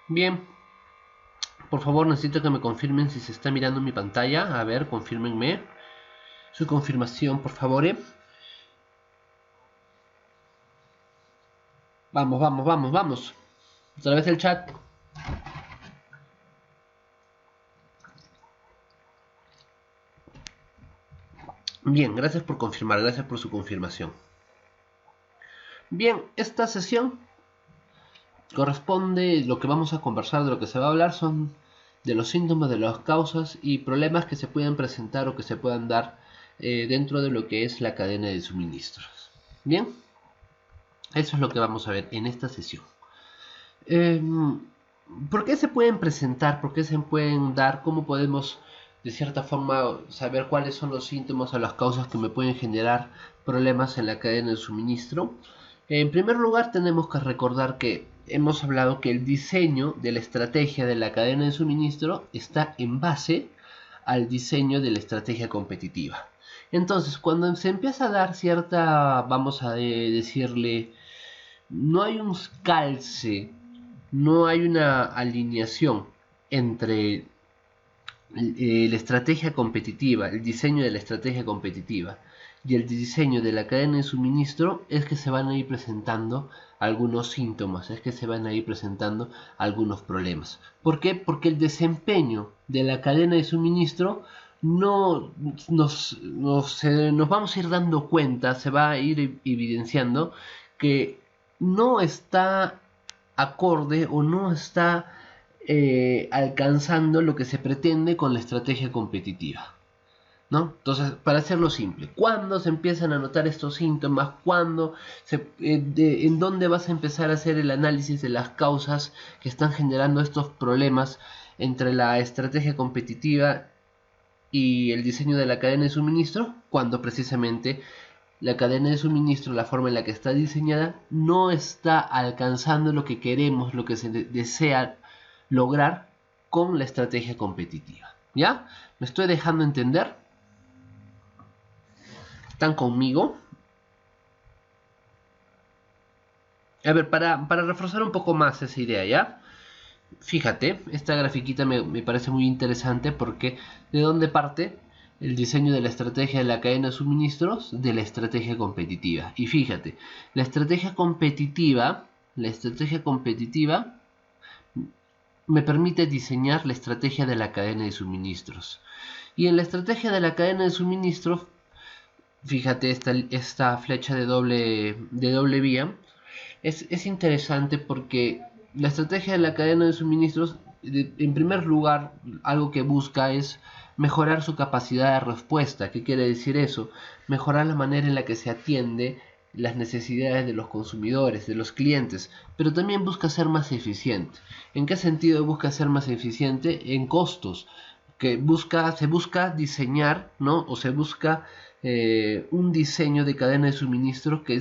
Bien, por favor necesito que me confirmen si se está mirando mi pantalla. A ver, confírmenme. Su confirmación, por favor. Vamos, vamos, vamos, vamos. A través del chat. Bien, gracias por confirmar, gracias por su confirmación. Bien, esta sesión corresponde, lo que vamos a conversar, de lo que se va a hablar son de los síntomas, de las causas y problemas que se pueden presentar o que se puedan dar dentro de lo que es la cadena de suministros. Bien, eso es lo que vamos a ver en esta sesión. ¿Por qué se pueden presentar? ¿Por qué se pueden dar? ¿Cómo podemos de cierta forma saber cuáles son los síntomas o las causas que me pueden generar problemas en la cadena de suministro? En primer lugar, tenemos que recordar que hemos hablado que el diseño de la estrategia de la cadena de suministro está en base al diseño de la estrategia competitiva. Entonces, cuando se empieza a dar cierta, vamos a decirle, no hay un calce, no hay una alineación entre la estrategia competitiva, el diseño de la estrategia competitiva y el diseño de la cadena de suministro, es que se van a ir presentando algunos síntomas, es que se van a ir presentando algunos problemas. ¿Por qué? Porque el desempeño de la cadena de suministro no nos vamos a ir dando cuenta, se va a ir evidenciando que no está acorde o no está alcanzando lo que se pretende con la estrategia competitiva, ¿no? Entonces, para hacerlo simple, ¿cuándo se empiezan a notar estos síntomas? ¿En dónde vas a empezar a hacer el análisis de las causas que están generando estos problemas entre la estrategia competitiva y el diseño de la cadena de suministro? Cuando precisamente la cadena de suministro, la forma en la que está diseñada, no está alcanzando lo que queremos, lo que se desea lograr con la estrategia competitiva. ¿Ya? ¿Me estoy dejando entender? ¿Están conmigo? A ver, para reforzar un poco más esa idea, ¿ya? Fíjate, esta grafiquita me parece muy interesante porque ¿de dónde parte? El diseño de la estrategia de la cadena de suministros de la estrategia competitiva. Y fíjate, la estrategia competitiva me permite diseñar la estrategia de la cadena de suministros. Y en la estrategia de la cadena de suministros, fíjate esta flecha de doble vía, es interesante porque la estrategia de la cadena de suministros, en primer lugar, algo que busca es mejorar su capacidad de respuesta. ¿Qué quiere decir eso? Mejorar la manera en la que se atiende las necesidades de los consumidores, de los clientes, pero también busca ser más eficiente. ¿En qué sentido busca ser más eficiente? En costos, se busca diseñar, ¿no? O se busca un diseño de cadena de suministro que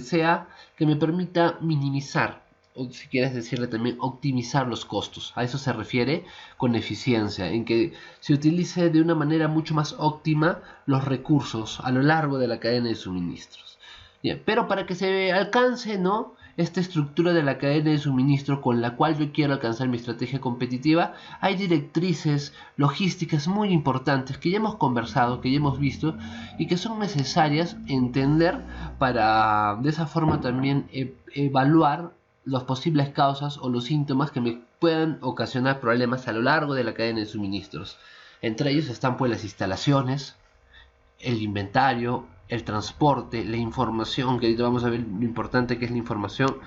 me permita minimizar, o si quieres decirle también optimizar los costos. A eso se refiere con eficiencia, en que se utilice de una manera mucho más óptima los recursos a lo largo de la cadena de suministros. Bien, pero para que se alcance, ¿no?, esta estructura de la cadena de suministro con la cual yo quiero alcanzar mi estrategia competitiva, hay directrices logísticas muy importantes que ya hemos conversado, que ya hemos visto y que son necesarias entender para de esa forma también evaluar las posibles causas o los síntomas que me puedan ocasionar problemas a lo largo de la cadena de suministros. Entre ellos están pues las instalaciones, el inventario, el transporte, la información, que ahorita vamos a ver lo importante que es la información,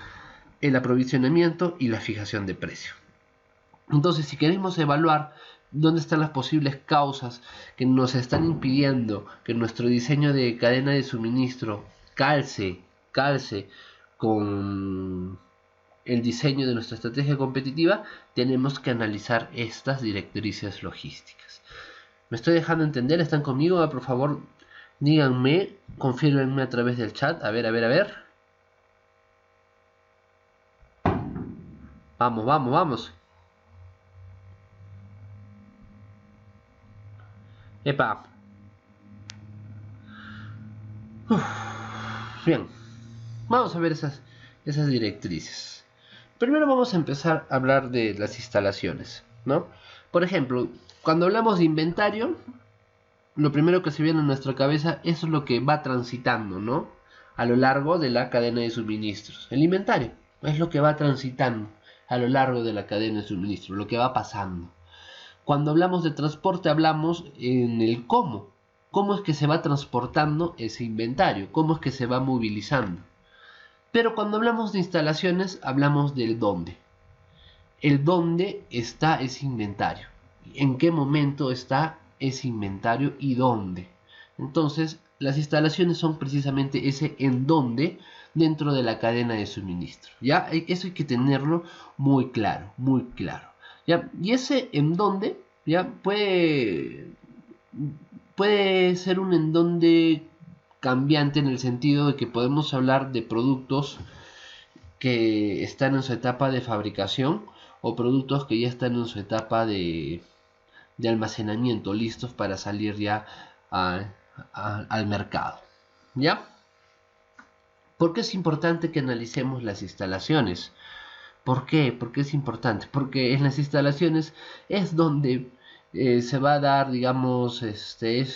el aprovisionamiento y la fijación de precio. Entonces, si queremos evaluar dónde están las posibles causas que nos están impidiendo que nuestro diseño de cadena de suministro calce con el diseño de nuestra estrategia competitiva, tenemos que analizar estas directrices logísticas. ¿Me estoy dejando entender? ¿Están conmigo? Por favor, díganme, confírmenme a través del chat. A ver, a ver, a ver. Vamos, vamos, vamos. Epa. Uf. Bien. Vamos a ver esas directrices. Primero vamos a empezar a hablar de las instalaciones, ¿no? Por ejemplo, cuando hablamos de inventario, lo primero que se viene a nuestra cabeza es lo que va transitando, ¿no? A lo largo de la cadena de suministros. El inventario es lo que va transitando a lo largo de la cadena de suministros, lo que va pasando. Cuando hablamos de transporte hablamos en el cómo. Cómo es que se va transportando ese inventario, cómo es que se va movilizando. Pero cuando hablamos de instalaciones hablamos del dónde. El dónde está ese inventario. En qué momento está ese inventario y dónde. Entonces, las instalaciones son precisamente ese en dónde dentro de la cadena de suministro. ¿Ya? Eso hay que tenerlo muy claro, muy claro. ¿Ya? Y ese en dónde, ¿ya? Puede ser un en dónde cambiante en el sentido de que podemos hablar de productos que están en su etapa de fabricación o productos que ya están en su etapa de almacenamiento, listos para salir ya al mercado. ¿Ya? ¿Por qué es importante que analicemos las instalaciones? ¿Por qué? ¿Por qué es importante? Porque en las instalaciones es donde se va a dar, digamos, este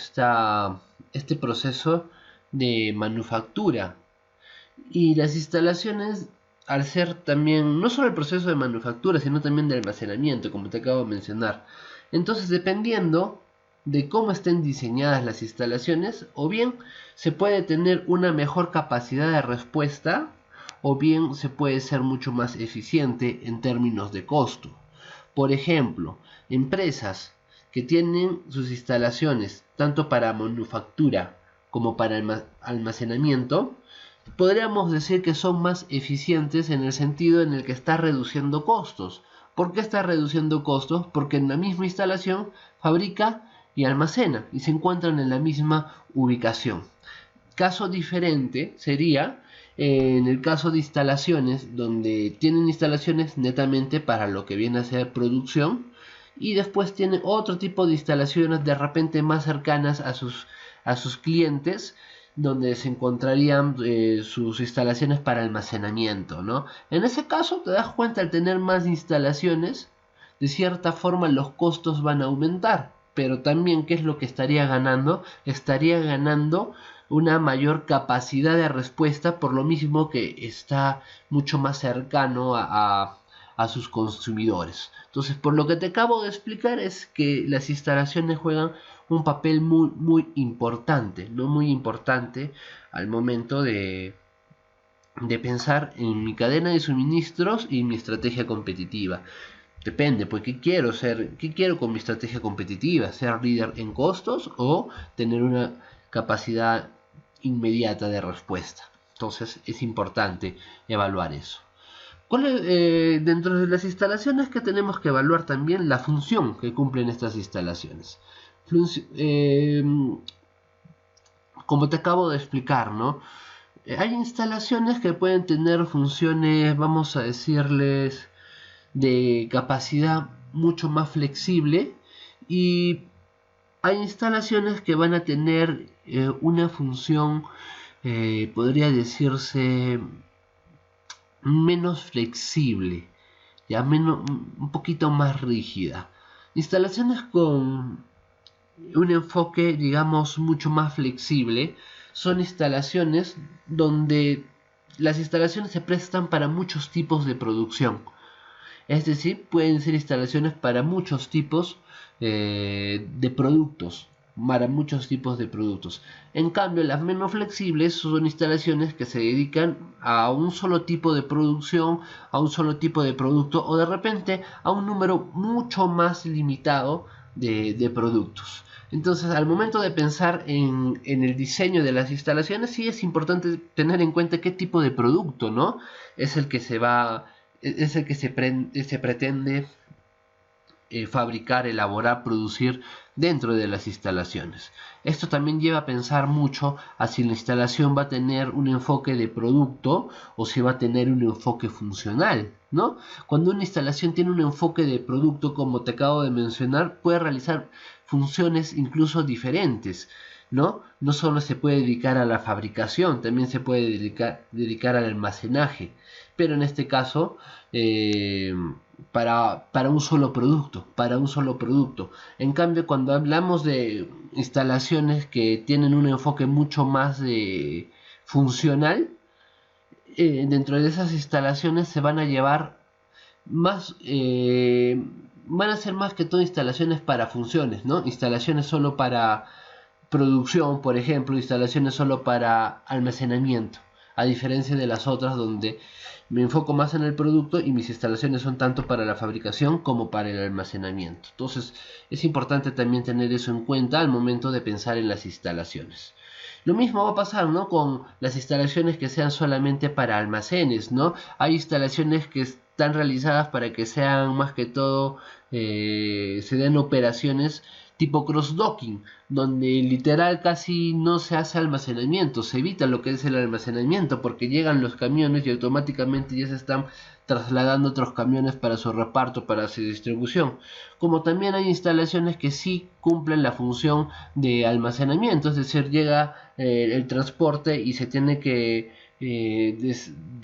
proceso de manufactura. Y las instalaciones, al ser también, no solo el proceso de manufactura, sino también de almacenamiento, como te acabo de mencionar. Entonces, dependiendo de cómo estén diseñadas las instalaciones, o bien se puede tener una mejor capacidad de respuesta, o bien se puede ser mucho más eficiente en términos de costo. Por ejemplo, empresas que tienen sus instalaciones tanto para manufactura como para almacenamiento, podríamos decir que son más eficientes en el sentido en el que está reduciendo costos. ¿Por qué está reduciendo costos? Porque en la misma instalación fabrica y almacena y se encuentran en la misma ubicación. Caso diferente sería en el caso de instalaciones donde tienen instalaciones netamente para lo que viene a ser producción y después tienen otro tipo de instalaciones de repente más cercanas a sus clientes, donde se encontrarían sus instalaciones para almacenamiento, ¿no? En ese caso te das cuenta, al tener más instalaciones, de cierta forma los costos van a aumentar, pero también ¿qué es lo que estaría ganando? Estaría ganando una mayor capacidad de respuesta, por lo mismo que está mucho más cercano a sus consumidores. Entonces, por lo que te acabo de explicar es que las instalaciones juegan un papel muy, muy importante, no muy importante al momento de pensar en mi cadena de suministros y mi estrategia competitiva. Depende, pues qué quiero con mi estrategia competitiva, ser líder en costos o tener una capacidad inmediata de respuesta. Entonces es importante evaluar eso. Dentro de las instalaciones que tenemos que evaluar también la función que cumplen estas instalaciones. Eh, Como te acabo de explicar, ¿no? Hay instalaciones que pueden tener funciones, vamos a decirles, de capacidad mucho más flexible, y hay instalaciones que van a tener una función, podría decirse, menos flexible, ya un poquito más rígida. Instalaciones con un enfoque, digamos, mucho más flexible son instalaciones donde las instalaciones se prestan para muchos tipos de producción. Es decir, pueden ser instalaciones para muchos tipos de productos. Para muchos tipos de productos. En cambio, las menos flexibles son instalaciones que se dedican a un solo tipo de producción, a un solo tipo de producto, o de repente a un número mucho más limitado de productos. Entonces, al momento de pensar en el diseño de las instalaciones, sí es importante tener en cuenta qué tipo de producto, ¿no? Es el que se pretende fabricar, elaborar, producir dentro de las instalaciones. Esto también lleva a pensar mucho a si la instalación va a tener un enfoque de producto o si va a tener un enfoque funcional, ¿no? Cuando una instalación tiene un enfoque de producto, como te acabo de mencionar, puede realizar funciones incluso diferentes, ¿no? No solo se puede dedicar a la fabricación, también se puede dedicar al almacenaje. pero en este caso para un solo producto. En cambio, cuando hablamos de instalaciones que tienen un enfoque mucho más funcional, dentro de esas instalaciones se van a llevar más, van a ser más que todo instalaciones para funciones, ¿no? Instalaciones solo para producción, por ejemplo, instalaciones solo para almacenamiento, a diferencia de las otras donde me enfoco más en el producto y mis instalaciones son tanto para la fabricación como para el almacenamiento. Entonces es importante también tener eso en cuenta al momento de pensar en las instalaciones. Lo mismo va a pasar, ¿no?, con las instalaciones que sean solamente para almacenes, ¿no? Hay instalaciones que están realizadas para que sean más que todo, se den operaciones tipo cross-docking, donde literal casi no se hace almacenamiento, se evita lo que es el almacenamiento, porque llegan los camiones y automáticamente ya se están trasladando otros camiones para su reparto, para su distribución. Como también hay instalaciones que sí cumplen la función de almacenamiento, es decir, llega el transporte y se tiene que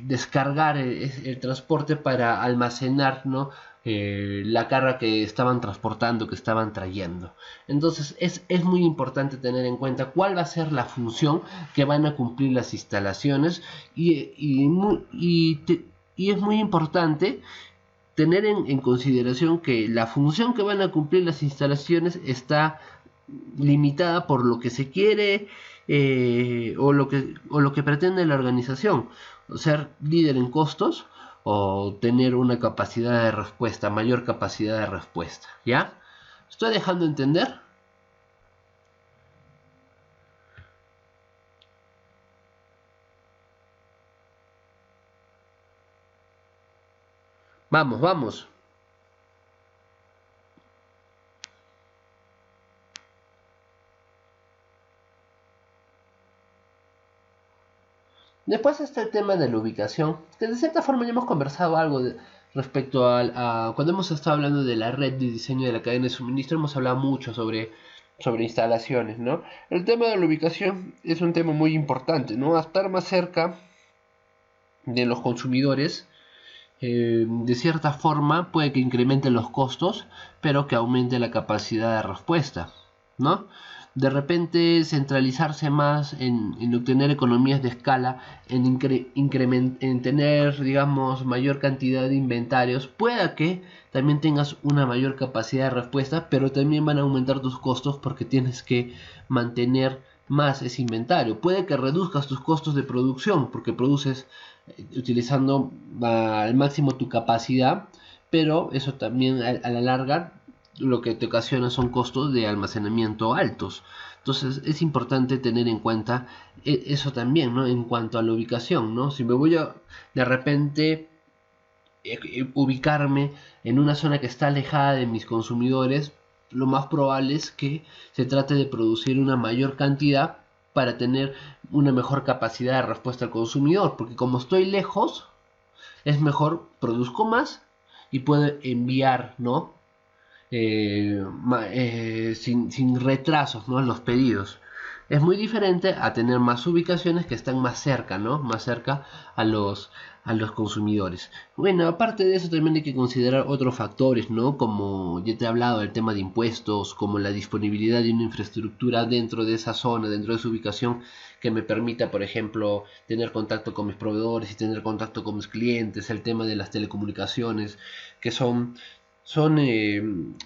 descargar el transporte para almacenar, ¿no?, la carga que estaban transportando, que estaban trayendo. Entonces es muy importante tener en cuenta cuál va a ser la función que van a cumplir las instalaciones y es muy importante tener en consideración que la función que van a cumplir las instalaciones está limitada por lo que se quiere, o lo que pretende la organización, ser líder en costos o tener una capacidad de respuesta, mayor capacidad de respuesta. ¿Ya? ¿Estoy dejando entender? Vamos, vamos. Después está el tema de la ubicación, que de cierta forma ya hemos conversado algo respecto a cuando hemos estado hablando de la red de diseño de la cadena de suministro, hemos hablado mucho sobre instalaciones, ¿no? El tema de la ubicación es un tema muy importante, ¿no? A estar más cerca de los consumidores, de cierta forma puede que incremente los costos, pero que aumente la capacidad de respuesta, ¿no? De repente centralizarse más en obtener economías de escala, en tener, digamos, mayor cantidad de inventarios, pueda que también tengas una mayor capacidad de respuesta, pero también van a aumentar tus costos porque tienes que mantener más ese inventario. Puede que reduzcas tus costos de producción porque produces utilizando al máximo tu capacidad, pero eso también a la larga lo que te ocasiona son costos de almacenamiento altos. Entonces es importante tener en cuenta eso también, ¿no? En cuanto a la ubicación, ¿no? Si me voy a de repente ubicarme en una zona que está alejada de mis consumidores, lo más probable es que se trate de producir una mayor cantidad para tener una mejor capacidad de respuesta al consumidor, porque como estoy lejos, es mejor, produzco más y puedo enviar, ¿no? Sin retrasos, ¿no?, los pedidos. Es muy diferente a tener más ubicaciones que están más cerca, ¿no? Más cerca a los consumidores. Bueno, aparte de eso también hay que considerar otros factores, ¿no? Como ya te he hablado del tema de impuestos, como la disponibilidad de una infraestructura dentro de esa zona, dentro de esa ubicación, que me permita, por ejemplo, tener contacto con mis proveedores y tener contacto con mis clientes, el tema de las telecomunicaciones, que son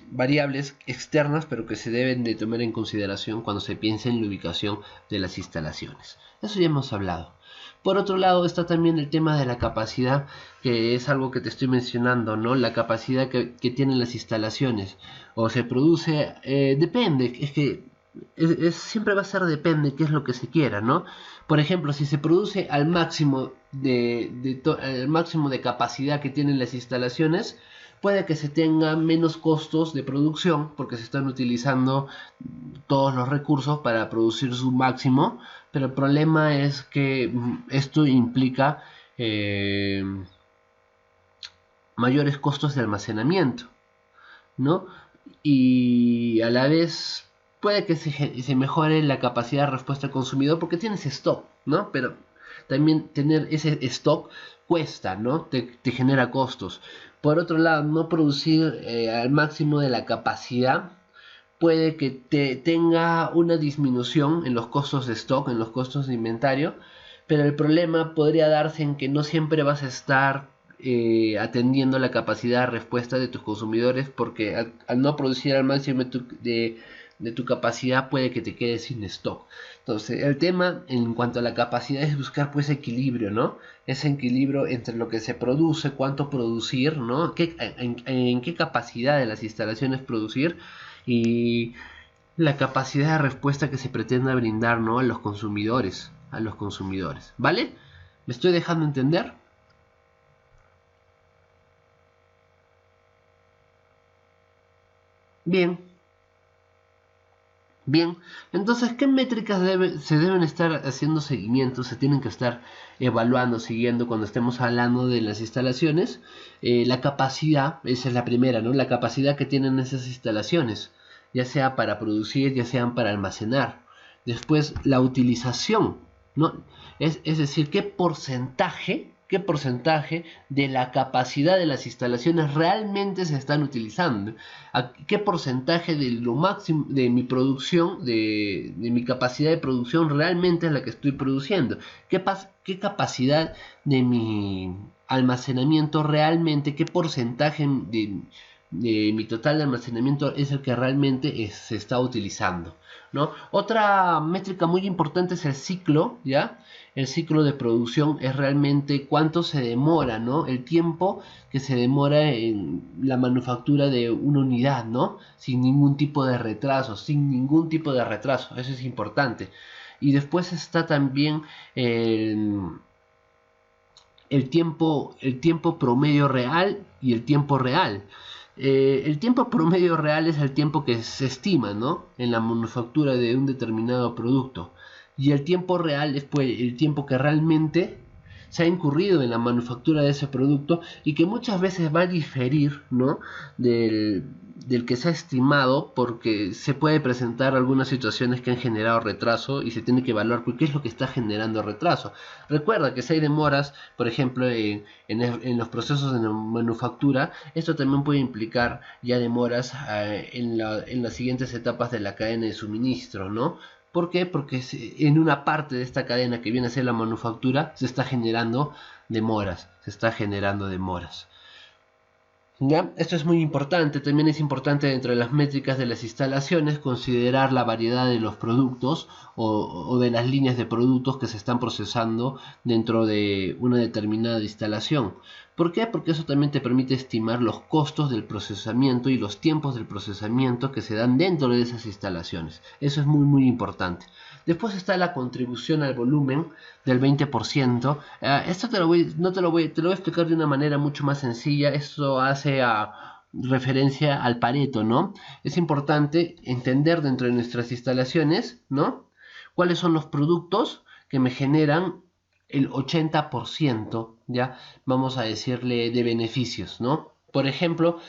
variables externas, pero que se deben de tomar en consideración cuando se piensa en la ubicación de las instalaciones. Eso ya hemos hablado. Por otro lado está también el tema de la capacidad, que es algo que te estoy mencionando, ¿no? La capacidad que tienen las instalaciones. O se produce, depende, es que siempre va a ser depende qué es lo que se quiera, ¿no? Por ejemplo, si se produce al máximo al máximo de capacidad que tienen las instalaciones, puede que se tengan menos costos de producción porque se están utilizando todos los recursos para producir su máximo, pero el problema es que esto implica mayores costos de almacenamiento, ¿no? Y a la vez puede que se mejore la capacidad de respuesta al consumidor porque tienes stock, ¿no? Pero También tener ese stock cuesta, ¿no? Te genera costos. Por otro lado, no producir al máximo de la capacidad puede que te tenga una disminución en los costos de stock, en los costos de inventario, pero el problema podría darse en que no siempre vas a estar atendiendo la capacidad de respuesta de tus consumidores, porque al no producir al máximo de tu capacidad puede que te quedes sin stock. Entonces el tema en cuanto a la capacidad es buscar pues equilibrio, ¿no? Ese equilibrio entre lo que se produce, cuánto producir, ¿no? En qué capacidad de las instalaciones producir y la capacidad de respuesta que se pretenda brindar, ¿no? A los consumidores, ¿vale? ¿Me estoy dejando entender? Bien, bien. Entonces, ¿qué métricas se deben estar haciendo seguimiento? Se tienen que estar evaluando, siguiendo cuando estemos hablando de las instalaciones. La capacidad, esa es la primera, ¿no? La capacidad que tienen esas instalaciones, ya sea para producir, ya sean para almacenar. Después, la utilización, ¿no? Es decir, qué porcentaje de la capacidad de las instalaciones realmente se están utilizando, qué porcentaje de lo máximo de mi producción, de mi capacidad de producción realmente es la que estoy produciendo, qué capacidad de mi almacenamiento realmente, qué porcentaje de mi total de almacenamiento es el que realmente se está utilizando, ¿no? Otra métrica muy importante es el ciclo, ¿ya? El ciclo de producción es realmente cuánto se demora, ¿no? El tiempo que se demora en la manufactura de una unidad, ¿no? Sin ningún tipo de retraso, eso es importante. Y después está también el tiempo promedio real y el tiempo real. El tiempo promedio real es el tiempo que se estima, ¿no? En la manufactura de un determinado producto. Y el tiempo real es pues, el tiempo que realmente se ha incurrido en la manufactura de ese producto y que muchas veces va a diferir, ¿no? del que se ha estimado, porque se puede presentar algunas situaciones que han generado retraso y se tiene que evaluar qué es lo que está generando retraso. Recuerda que si hay demoras, por ejemplo, en los procesos de manufactura, esto también puede implicar ya demoras en las siguientes etapas de la cadena de suministro, ¿no? ¿Por qué? Porque en una parte de esta cadena que viene a ser la manufactura se está generando demoras, ¿Ya? Esto es muy importante, también es importante dentro de las métricas de las instalaciones considerar la variedad de los productos o de las líneas de productos que se están procesando dentro de una determinada instalación. ¿Por qué? Porque eso también te permite estimar los costos del procesamiento y los tiempos del procesamiento que se dan dentro de esas instalaciones. Eso es muy muy importante. Después está la contribución al volumen del 20%. Esto te lo voy a explicar de una manera mucho más sencilla. Esto hace referencia al Pareto, ¿no? Es importante entender dentro de nuestras instalaciones, ¿no? Cuáles son los productos que me generan el 80%, ¿ya? Vamos a decirle de beneficios, ¿no? Por ejemplo,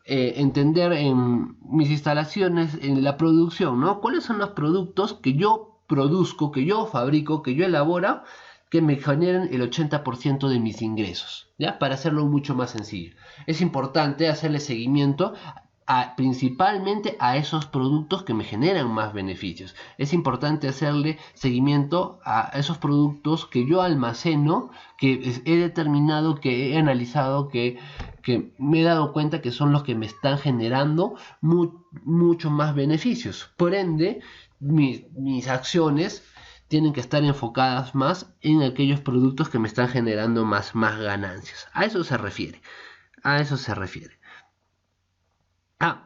entender en mis instalaciones, en la producción, ¿no? ¿Cuáles son los productos que yo produzco, que yo fabrico, que yo elaboro, que me generen el 80% de mis ingresos, ¿ya? Para hacerlo mucho más sencillo. Es importante hacerle seguimiento principalmente a esos productos que me generan más beneficios. Es importante hacerle seguimiento a esos productos que yo almaceno, que he determinado, que he analizado, que me he dado cuenta que son los que me están generando mucho más beneficios. Por ende, mis acciones tienen que estar enfocadas más en aquellos productos que me están generando más ganancias. A eso se refiere.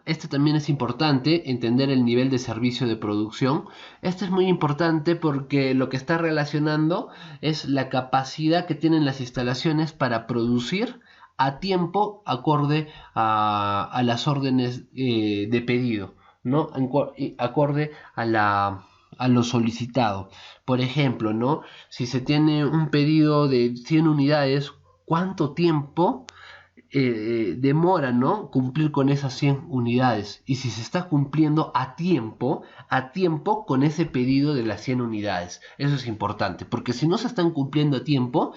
Esto también es importante, entender el nivel de servicio de producción. Esto es muy importante porque lo que está relacionando es la capacidad que tienen las instalaciones para producir a tiempo acorde a las órdenes de pedido, ¿no? Acorde a lo solicitado. Por ejemplo, ¿no? Si se tiene un pedido de 100 unidades, ¿cuánto tiempo demora, ¿no?, cumplir con esas 100 unidades, y si se está cumpliendo a tiempo con ese pedido de las 100 unidades. Eso es importante, porque si no se están cumpliendo a tiempo,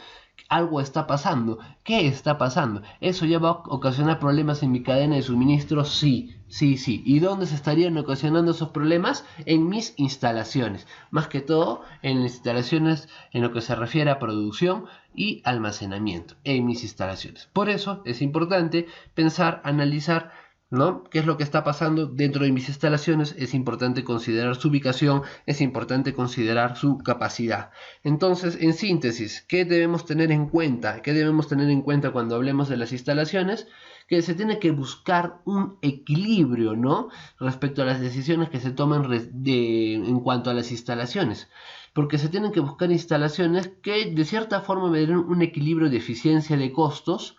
algo está pasando. ¿Qué está pasando? ¿Eso ya va a ocasionar problemas en mi cadena de suministro? Sí, sí, sí. ¿Y dónde se estarían ocasionando esos problemas? En mis instalaciones. Más que todo en las instalaciones en lo que se refiere a producción y almacenamiento. En mis instalaciones. Por eso es importante pensar, analizar, ¿no?, qué es lo que está pasando dentro de mis instalaciones. Es importante considerar su ubicación, es importante considerar su capacidad. Entonces, en síntesis, ¿qué debemos tener en cuenta? ¿Qué debemos tener en cuenta cuando hablemos de las instalaciones? Que se tiene que buscar un equilibrio, ¿no?, respecto a las decisiones que se toman en cuanto a las instalaciones. Porque se tienen que buscar instalaciones que de cierta forma me den un equilibrio de eficiencia de costos,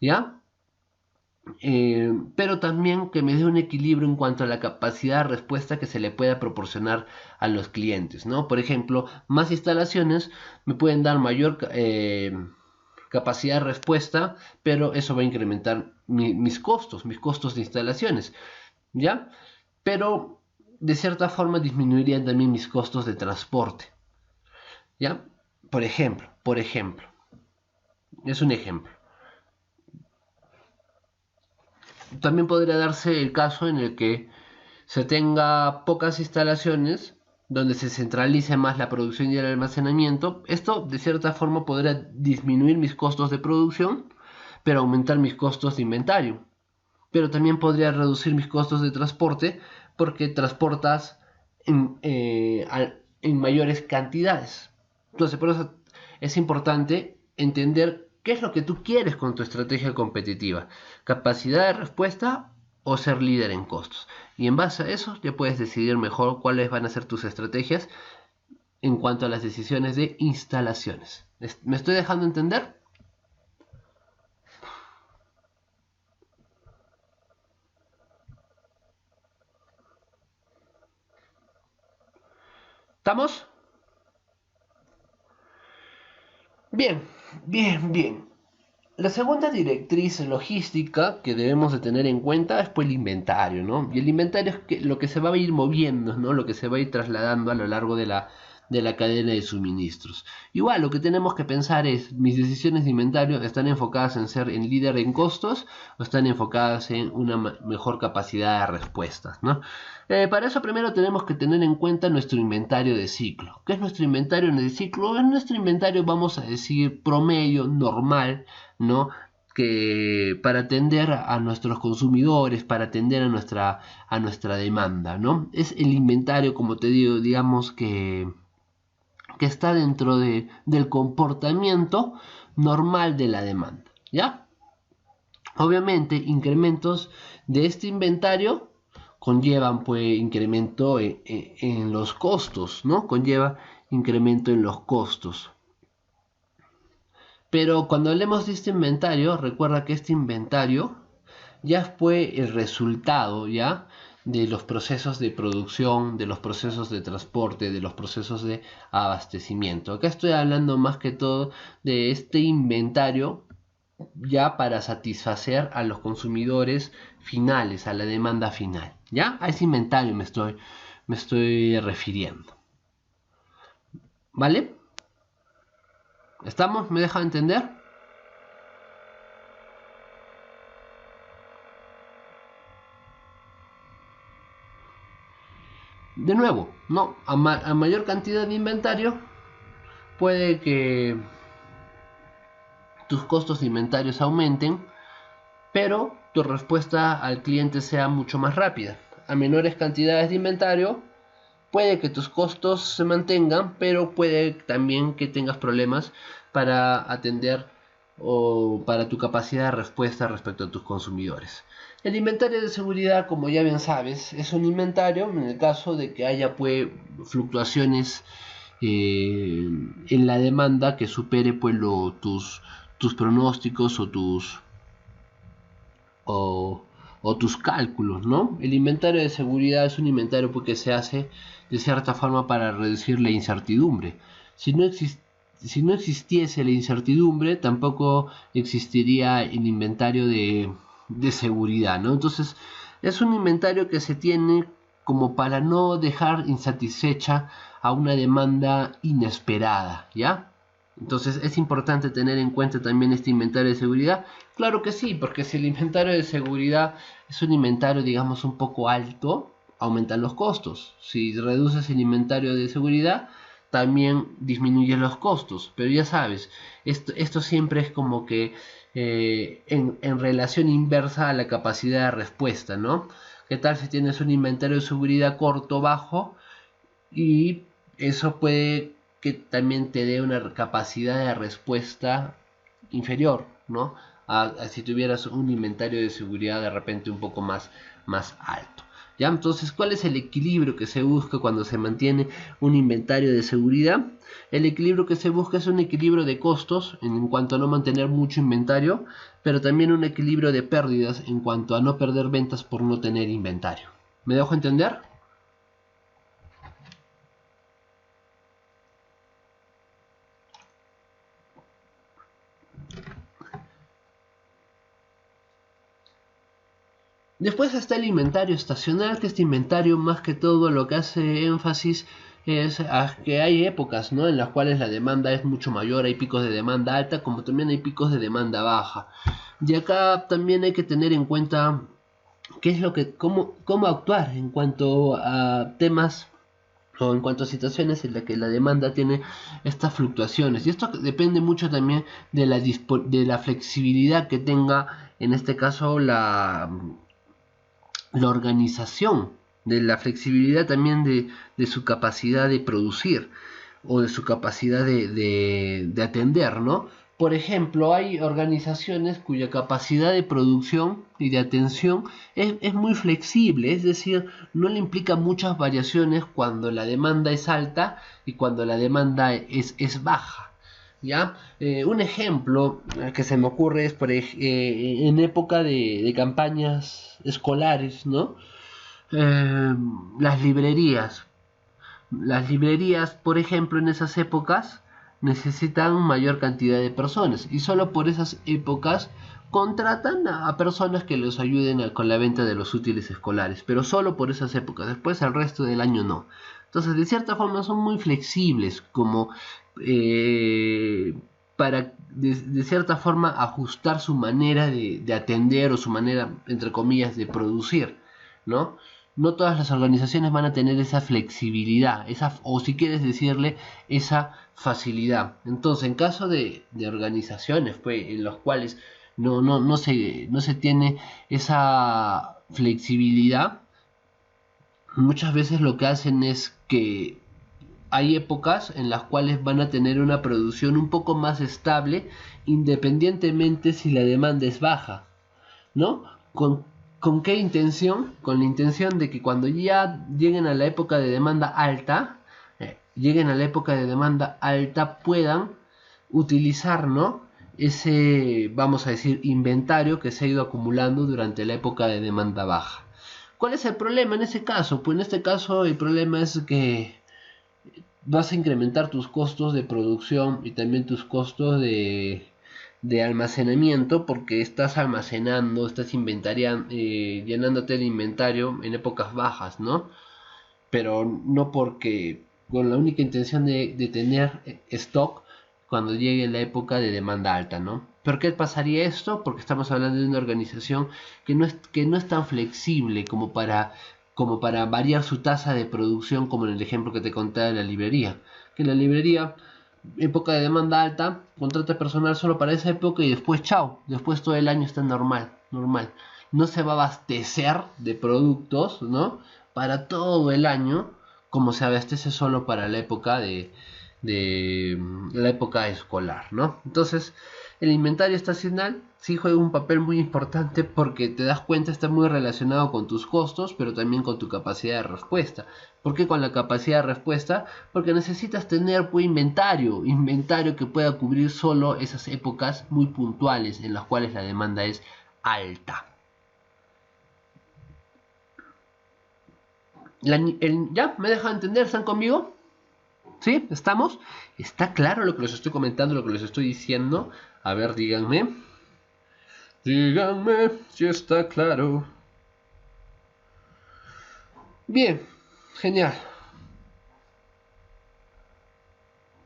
¿ya? Pero también que me dé un equilibrio en cuanto a la capacidad de respuesta que se le pueda proporcionar a los clientes, ¿no? Por ejemplo, más instalaciones me pueden dar mayor capacidad de respuesta, pero eso va a incrementar mis costos de instalaciones, ¿ya? Pero de cierta forma disminuirían también mis costos de transporte, ¿ya? Por ejemplo, es un ejemplo. También podría darse el caso en el que se tenga pocas instalaciones donde se centralice más la producción y el almacenamiento. Esto de cierta forma podría disminuir mis costos de producción, pero aumentar mis costos de inventario. Pero también podría reducir mis costos de transporte porque transportas en mayores cantidades. Entonces, por eso es importante entender qué es lo que tú quieres con tu estrategia competitiva. Capacidad de respuesta o ser líder en costos. Y en base a eso ya puedes decidir mejor cuáles van a ser tus estrategias en cuanto a las decisiones de instalaciones. ¿Me estoy dejando entender? ¿Estamos? Bien, bien, bien. La segunda directriz logística que debemos de tener en cuenta es pues el inventario, ¿no? Y el inventario es lo que se va a ir moviendo, ¿no? Lo que se va a ir trasladando a lo largo de la cadena de suministros. Igual, lo que tenemos que pensar es, ¿mis decisiones de inventario están enfocadas en ser el líder en costos o están enfocadas en una mejor capacidad de respuestas, ¿no? Para eso primero tenemos que tener en cuenta nuestro inventario de ciclo. ¿Qué es nuestro inventario de ciclo? En nuestro inventario vamos a decir promedio, normal, ¿no? Que para atender a nuestros consumidores, para atender a nuestra demanda, ¿no? Es el inventario, como te digo, digamos que está dentro del comportamiento normal de la demanda, ¿ya? Obviamente, incrementos de este inventario conllevan pues incremento en los costos, ¿no? Conlleva incremento en los costos. Pero cuando hablemos de este inventario, recuerda que este inventario ya fue el resultado, ¿ya?, de los procesos de producción, de los procesos de transporte, de los procesos de abastecimiento. Acá estoy hablando más que todo de este inventario ya para satisfacer a los consumidores finales, a la demanda final. ¿Ya? A ese inventario me estoy refiriendo. ¿Vale? ¿Estamos? ¿Me deja entender? De nuevo, no, a mayor cantidad de inventario puede que tus costos de inventarios aumenten, pero tu respuesta al cliente sea mucho más rápida. A menores cantidades de inventario puede que tus costos se mantengan, pero puede también que tengas problemas para atender o para tu capacidad de respuesta respecto a tus consumidores. El inventario de seguridad, como ya bien sabes, es un inventario en el caso de que haya pues fluctuaciones en la demanda que supere pues tus pronósticos o tus cálculos, ¿no? El inventario de seguridad es un inventario pues, que se hace de cierta forma para reducir la incertidumbre. Si no si no existiese la incertidumbre, tampoco existiría el inventario de seguridad, ¿no? Entonces, es un inventario que se tiene como para no dejar insatisfecha a una demanda inesperada, ¿ya? Entonces es importante tener en cuenta también este inventario de seguridad. Claro que sí, porque si el inventario de seguridad es un inventario, digamos, un poco alto, aumentan los costos. Si reduces el inventario de seguridad, también disminuye los costos. Pero ya sabes, esto siempre es como que en relación inversa a la capacidad de respuesta, ¿no? ¿Qué tal si tienes un inventario de seguridad corto o bajo? Y eso puede que también te dé una capacidad de respuesta inferior, ¿no? A si tuvieras un inventario de seguridad de repente un poco más alto. ¿Ya? Entonces, ¿cuál es el equilibrio que se busca cuando se mantiene un inventario de seguridad? El equilibrio que se busca es un equilibrio de costos en cuanto a no mantener mucho inventario, pero también un equilibrio de pérdidas en cuanto a no perder ventas por no tener inventario. ¿Me dejo entender? Después está el inventario estacional, que este inventario más que todo lo que hace énfasis es a que hay épocas, ¿no?, en las cuales la demanda es mucho mayor, hay picos de demanda alta como también hay picos de demanda baja. Y acá también hay que tener en cuenta qué es lo que, cómo actuar en cuanto a temas o en cuanto a situaciones en las que la demanda tiene estas fluctuaciones. Y esto depende mucho también de la flexibilidad que tenga, en este caso, la organización, de la flexibilidad también de su capacidad de producir o de su capacidad de atender, ¿no? Por ejemplo, hay organizaciones cuya capacidad de producción y de atención es muy flexible, es decir, no le implica muchas variaciones cuando la demanda es alta y cuando la demanda es baja. ¿Ya? Un ejemplo que se me ocurre es en época de campañas escolares, ¿no? Eh, las librerías. Las librerías, por ejemplo, en esas épocas necesitan mayor cantidad de personas y solo por esas épocas contratan a personas que les ayuden con la venta de los útiles escolares, pero solo por esas épocas, después el resto del año no. Entonces, de cierta forma son muy flexibles, como para de cierta forma ajustar su manera de atender o su manera, entre comillas, de producir, ¿no? No todas las organizaciones van a tener esa flexibilidad, o si quieres decirle, esa facilidad. Entonces, en caso de organizaciones pues, en las cuales no se tiene esa flexibilidad, muchas veces lo que hacen es que hay épocas en las cuales van a tener una producción un poco más estable, independientemente si la demanda es baja, ¿no? ¿Con qué intención? Con la intención de que cuando ya lleguen a la época de demanda alta, puedan utilizar, ¿no?, ese, vamos a decir, inventario que se ha ido acumulando durante la época de demanda baja. ¿Cuál es el problema en ese caso? Pues en este caso el problema es que vas a incrementar tus costos de producción y también tus costos de almacenamiento, porque estás almacenando, estás inventariando, llenándote el inventario en épocas bajas, ¿no? Pero no porque con la única intención de tener stock cuando llegue la época de demanda alta, ¿no? ¿Por qué pasaría esto? Porque estamos hablando de una organización que no es tan flexible como para variar su tasa de producción, como en el ejemplo que te contaba de la librería. Que la librería, época de demanda alta, contrata personal solo para esa época y después chao, después todo el año está normal. No se va a abastecer de productos, ¿no?, para todo el año, como se abastece solo para la época de la época escolar, ¿no? Entonces, el inventario estacional sí juega un papel muy importante porque te das cuenta, está muy relacionado con tus costos, pero también con tu capacidad de respuesta. ¿Por qué con la capacidad de respuesta? Porque necesitas tener pues, inventario que pueda cubrir solo esas épocas muy puntuales en las cuales la demanda es alta. ¿Ya? ¿Me dejan entender? ¿Están conmigo? ¿Sí? ¿Estamos? ¿Está claro lo que les estoy comentando, lo que les estoy diciendo? A ver, díganme. Díganme si está claro. Bien, genial.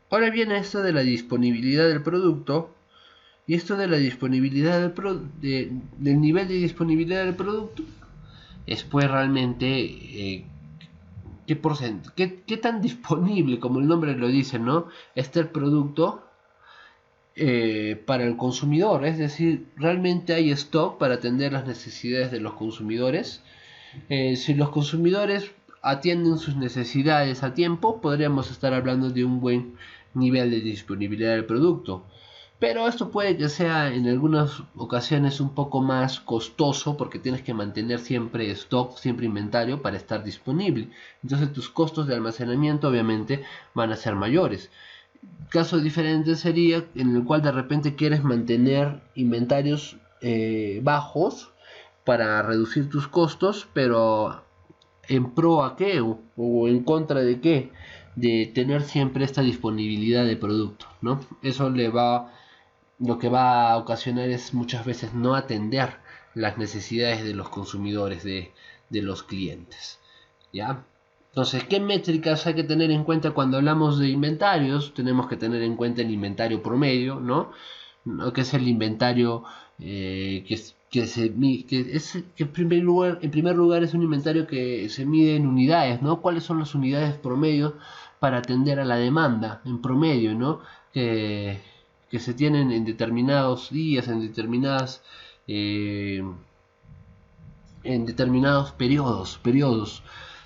Ahora viene esto de la disponibilidad del producto. Y esto de la disponibilidad del nivel de disponibilidad del producto es pues realmente qué tan disponible, como el nombre lo dice, ¿no? Está el producto para el consumidor. Es decir, realmente hay stock para atender las necesidades de los consumidores. Si los consumidores atienden sus necesidades a tiempo, podríamos estar hablando de un buen nivel de disponibilidad del producto. Pero esto puede que sea en algunas ocasiones un poco más costoso porque tienes que mantener siempre stock, siempre inventario para estar disponible. Entonces tus costos de almacenamiento obviamente van a ser mayores. Caso diferente sería en el cual de repente quieres mantener inventarios bajos para reducir tus costos, pero en pro a qué o en contra de qué, de tener siempre esta disponibilidad de producto, ¿no? Eso lo que va a ocasionar es muchas veces no atender las necesidades de los consumidores, de los clientes, ¿ya? Entonces, ¿qué métricas hay que tener en cuenta cuando hablamos de inventarios? Tenemos que tener en cuenta el inventario promedio, ¿no? Que es el inventario que en primer lugar es un inventario que se mide en unidades, ¿no? ¿Cuáles son las unidades promedio para atender a la demanda en promedio, ¿no? Que se tienen en determinados días, eh, en determinados periodos.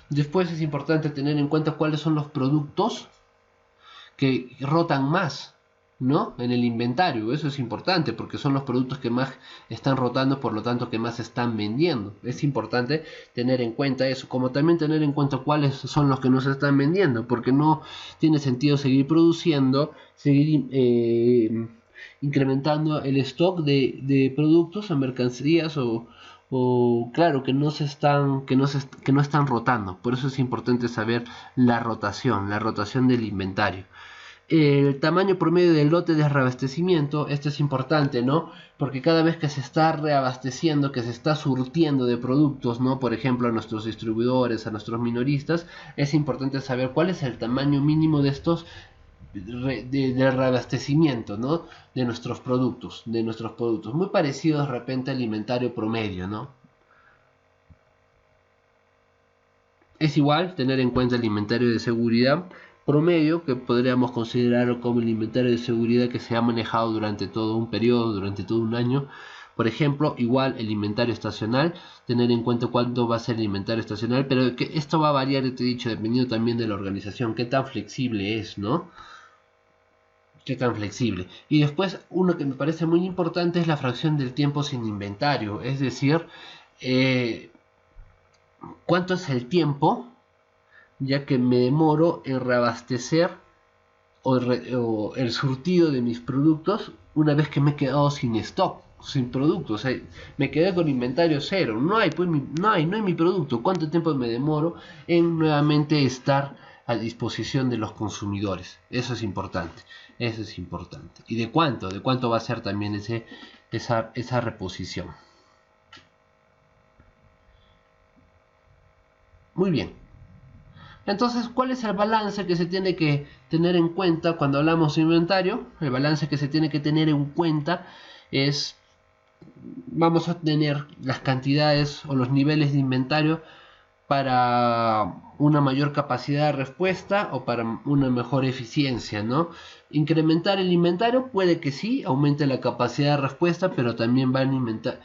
Después es importante tener en cuenta cuáles son los productos que rotan más, ¿no? En el inventario. Eso es importante porque son los productos que más están rotando, por lo tanto que más están vendiendo. Es importante tener en cuenta eso, como también tener en cuenta cuáles son los que no se están vendiendo, porque no tiene sentido seguir produciendo, seguir incrementando el stock de productos o mercancías o claro que no se están que no están rotando. Por eso es importante saber la rotación del inventario. El tamaño promedio del lote de reabastecimiento, esto es importante, ¿no? Porque cada vez que se está reabasteciendo, que se está surtiendo de productos, ¿no? Por ejemplo, a nuestros distribuidores, a nuestros minoristas, es importante saber cuál es el tamaño mínimo de estos de reabastecimiento, ¿no? De nuestros productos, muy parecidos de repente al inventario promedio, ¿no? Es igual tener en cuenta el inventario de seguridad promedio, que podríamos considerarlo como el inventario de seguridad que se ha manejado durante todo un periodo, durante todo un año. Por ejemplo, igual el inventario estacional, tener en cuenta cuánto va a ser el inventario estacional, pero que esto va a variar, te he dicho, dependiendo también de la organización, qué tan flexible es, ¿no? Qué tan flexible. Y después, uno que me parece muy importante es la fracción del tiempo sin inventario, es decir, eh, cuánto es el tiempo ya que me demoro en reabastecer o el surtido de mis productos una vez que me he quedado sin stock, sin producto, o sea, me quedé con inventario cero, no hay, pues, no hay mi producto, cuánto tiempo me demoro en nuevamente estar a disposición de los consumidores, eso es importante, eso es importante. ¿Y de cuánto va a ser también esa reposición? Muy bien. Entonces, ¿cuál es el balance que se tiene que tener en cuenta cuando hablamos de inventario? El balance que se tiene que tener en cuenta es, vamos a tener las cantidades o los niveles de inventario para una mayor capacidad de respuesta o para una mejor eficiencia, ¿no? Incrementar el inventario puede que sí, aumente la capacidad de respuesta, pero también van a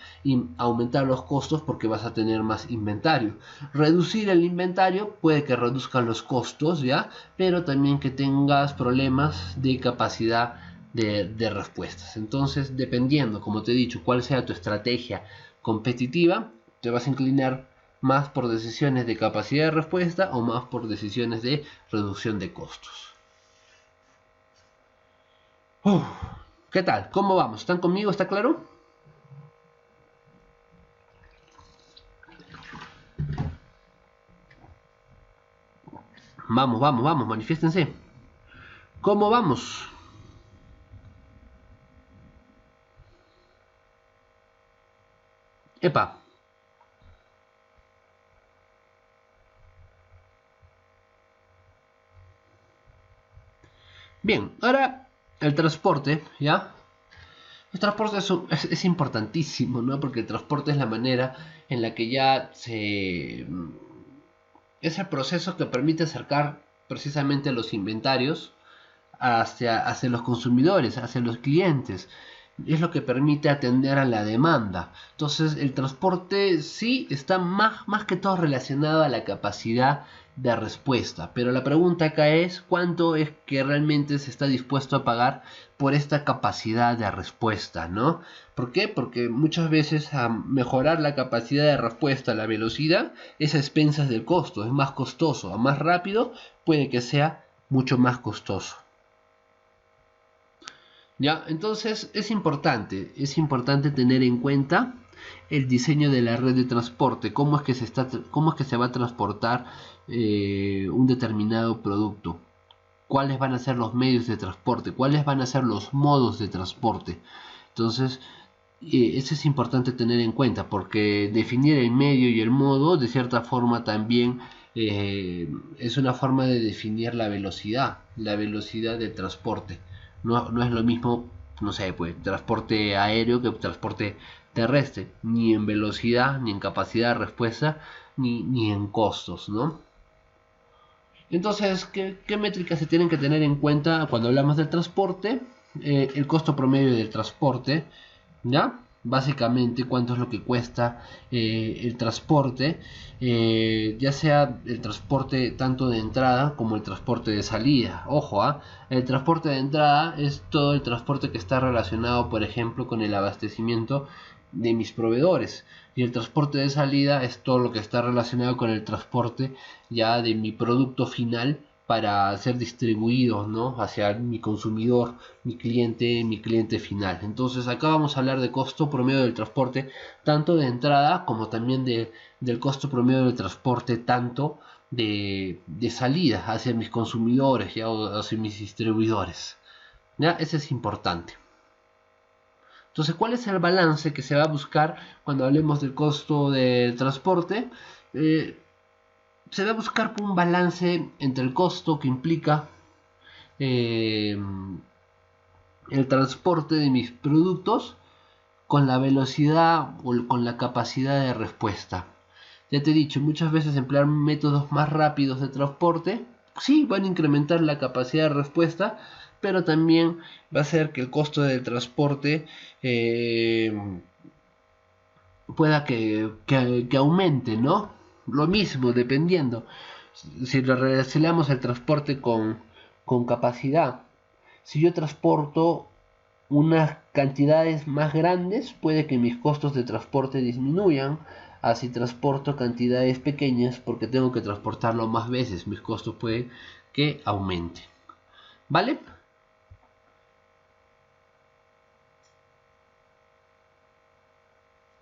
aumentar los costos porque vas a tener más inventario. Reducir el inventario puede que reduzcan los costos, ¿ya? Pero también que tengas problemas de capacidad de respuestas. Entonces, dependiendo, como te he dicho, cuál sea tu estrategia competitiva, te vas a inclinar más por decisiones de capacidad de respuesta o más por decisiones de reducción de costos. Uf, ¿qué tal? ¿Cómo vamos? ¿Están conmigo? ¿Está claro? Vamos, vamos, vamos, manifiéstense. ¿Cómo vamos? Epa. Bien, ahora el transporte, ¿ya? El transporte es importantísimo, ¿no? Porque el transporte es la manera en la que ya se... Es el proceso que permite acercar precisamente los inventarios hacia los consumidores, hacia los clientes. Es lo que permite atender a la demanda. Entonces el transporte sí está más que todo relacionado a la capacidad de respuesta. Pero la pregunta acá es cuánto es que realmente se está dispuesto a pagar por esta capacidad de respuesta, ¿no? ¿Por qué? Porque muchas veces a mejorar la capacidad de respuesta, la velocidad, es a expensas del costo, es más costoso. A más rápido puede que sea mucho más costoso. Ya, entonces es importante tener en cuenta el diseño de la red de transporte, cómo es que se va a transportar un determinado producto, cuáles van a ser los medios de transporte, cuáles van a ser los modos de transporte. Entonces, eso es importante tener en cuenta, porque definir el medio y el modo, de cierta forma también es una forma de definir la velocidad del transporte. No es lo mismo, no sé, pues, transporte aéreo que transporte terrestre, ni en velocidad, ni en capacidad de respuesta, ni en costos, ¿no? Entonces, ¿qué métricas se tienen que tener en cuenta cuando hablamos del transporte? El costo promedio del transporte, ¿ya? Básicamente, cuánto es lo que cuesta el transporte, ya sea el transporte tanto de entrada como el transporte de salida. Ojo, el transporte de entrada es todo el transporte que está relacionado, por ejemplo, con el abastecimiento de mis proveedores. Y el transporte de salida es todo lo que está relacionado con el transporte ya de mi producto final para ser distribuido, ¿no? Hacia mi consumidor, mi cliente final. Entonces acá vamos a hablar de costo promedio del transporte, tanto de entrada como también del costo promedio del transporte, tanto de salida hacia mis consumidores, ya, o hacia mis distribuidores. ¿Ya? Ese es importante. Entonces, ¿cuál es el balance que se va a buscar cuando hablemos del costo del transporte? Se va a buscar un balance entre el costo que implica eh, el transporte de mis productos con la velocidad o con la capacidad de respuesta. Ya te he dicho, muchas veces emplear métodos más rápidos de transporte, sí, van a incrementar la capacidad de respuesta, pero también va a hacer que el costo del transporte pueda que aumente, ¿no? Lo mismo, dependiendo. Si lo relacionamos el transporte con capacidad, si yo transporto unas cantidades más grandes, puede que mis costos de transporte disminuyan. Así transporto cantidades pequeñas porque tengo que transportarlo más veces, mis costos puede que aumenten. ¿Vale?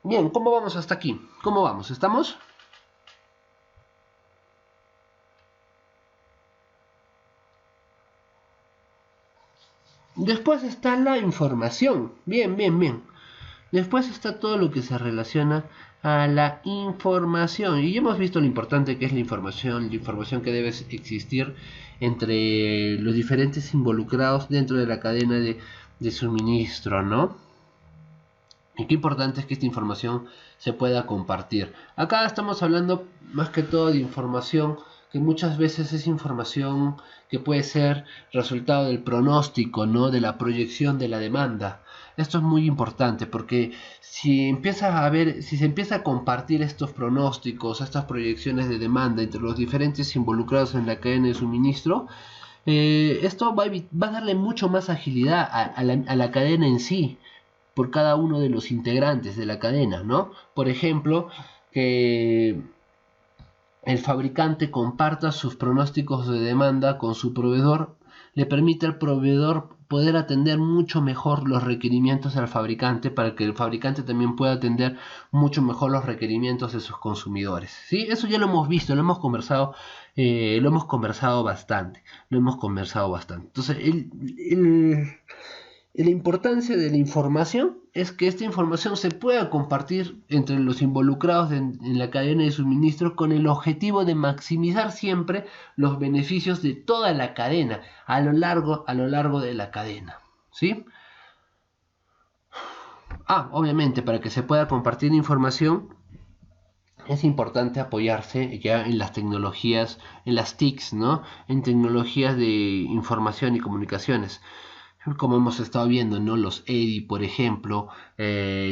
Bien, ¿cómo vamos hasta aquí? ¿Cómo vamos? ¿Estamos? Después está la información. Bien, bien, bien. Después está todo lo que se relaciona a la información. Y ya hemos visto lo importante que es la información que debe existir entre los diferentes involucrados dentro de la cadena de suministro, ¿no? Y qué importante es que esta información se pueda compartir. Acá estamos hablando más que todo de información que muchas veces es información que puede ser resultado del pronóstico, ¿no? De la proyección de la demanda. Esto es muy importante porque si se empieza a compartir estos pronósticos, estas proyecciones de demanda entre los diferentes involucrados en la cadena de suministro, esto va a darle mucho más agilidad a la cadena en sí por cada uno de los integrantes de la cadena, ¿no? Por ejemplo, que el fabricante comparta sus pronósticos de demanda con su proveedor, le permite al proveedor poder atender mucho mejor los requerimientos del fabricante para que el fabricante también pueda atender mucho mejor los requerimientos de sus consumidores. ¿Sí? Eso ya lo hemos visto, lo hemos conversado bastante. Entonces, la importancia de la información es que esta información se pueda compartir entre los involucrados en la cadena de suministro con el objetivo de maximizar siempre los beneficios de toda la cadena a lo largo de la cadena. ¿Sí? Obviamente, para que se pueda compartir información es importante apoyarse ya en las tecnologías, en las TICs, ¿no? En tecnologías de información y comunicaciones. Como hemos estado viendo, ¿no? Los EDI, por ejemplo,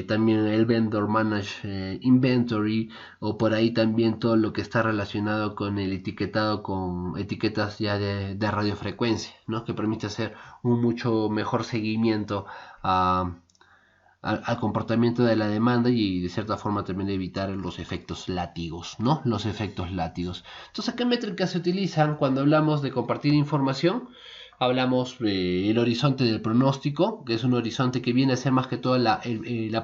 también el Vendor Managed Inventory, o por ahí también todo lo que está relacionado con el etiquetado con etiquetas ya de radiofrecuencia, ¿no? Que permite hacer un mucho mejor seguimiento al comportamiento de la demanda y de cierta forma también evitar los efectos látigos, ¿no? Los efectos látigos. Entonces, ¿qué métricas se utilizan cuando hablamos de compartir información? Hablamos del horizonte del pronóstico, que es un horizonte que viene a ser más que todo la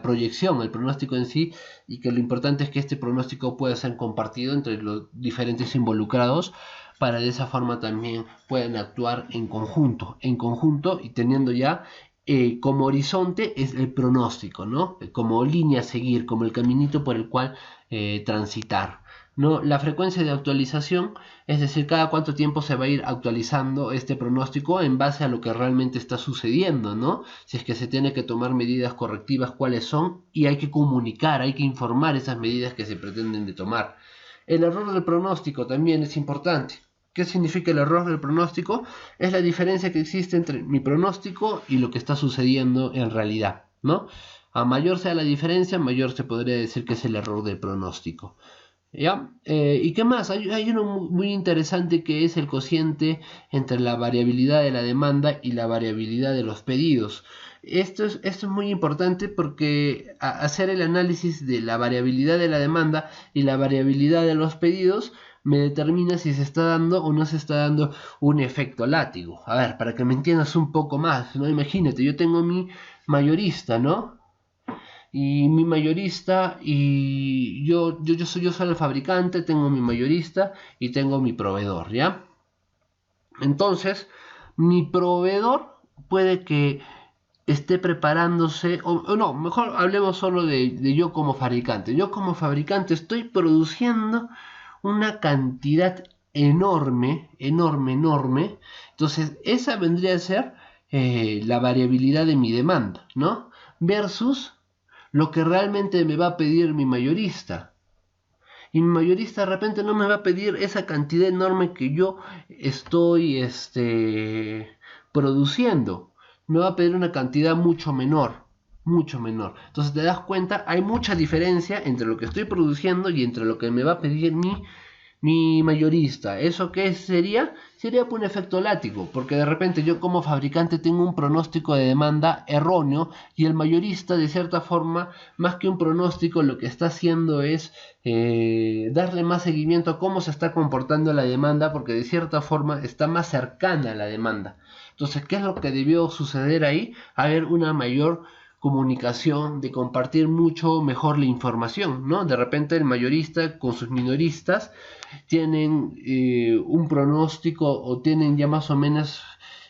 proyección, el pronóstico en sí, y que lo importante es que este pronóstico pueda ser compartido entre los diferentes involucrados para de esa forma también puedan actuar en conjunto y teniendo ya como horizonte es el pronóstico, ¿no? Como línea a seguir, como el caminito por el cual transitar. ¿No? La frecuencia de actualización, es decir, cada cuánto tiempo se va a ir actualizando este pronóstico en base a lo que realmente está sucediendo, ¿no? Si es que se tiene que tomar medidas correctivas, cuáles son, y hay que comunicar, hay que informar esas medidas que se pretenden de tomar. El error del pronóstico también es importante. ¿Qué significa el error del pronóstico? Es la diferencia que existe entre mi pronóstico y lo que está sucediendo en realidad, ¿no? A mayor sea la diferencia, mayor se podría decir que es el error del pronóstico. ¿Ya? ¿Y qué más? Hay uno muy interesante que es el cociente entre la variabilidad de la demanda y la variabilidad de los pedidos. Esto es muy importante porque hacer el análisis de la variabilidad de la demanda y la variabilidad de los pedidos me determina si se está dando o no se está dando un efecto látigo. A ver, para que me entiendas un poco más, ¿no? Imagínate, yo tengo mi mayorista, ¿no? Y mi mayorista y yo soy el fabricante, tengo mi mayorista y tengo mi proveedor, ¿ya? Entonces, mi proveedor puede que esté preparándose, o no, mejor hablemos solo de yo como fabricante. Yo como fabricante estoy produciendo una cantidad enorme. Entonces, esa vendría a ser la variabilidad de mi demanda, ¿no? Versus lo que realmente me va a pedir mi mayorista. Y mi mayorista de repente no me va a pedir esa cantidad enorme que yo estoy produciendo. Me va a pedir una cantidad mucho menor. Entonces te das cuenta, hay mucha diferencia entre lo que estoy produciendo y entre lo que me va a pedir mi mayorista. ¿Eso qué sería? Sería un efecto látigo, porque de repente yo como fabricante tengo un pronóstico de demanda erróneo y el mayorista de cierta forma, más que un pronóstico, lo que está haciendo es darle más seguimiento a cómo se está comportando la demanda, porque de cierta forma está más cercana a la demanda. Entonces, ¿qué es lo que debió suceder ahí? Haber una mayor comunicación, de compartir mucho mejor la información, ¿no? De repente el mayorista con sus minoristas tienen un pronóstico o tienen ya más o menos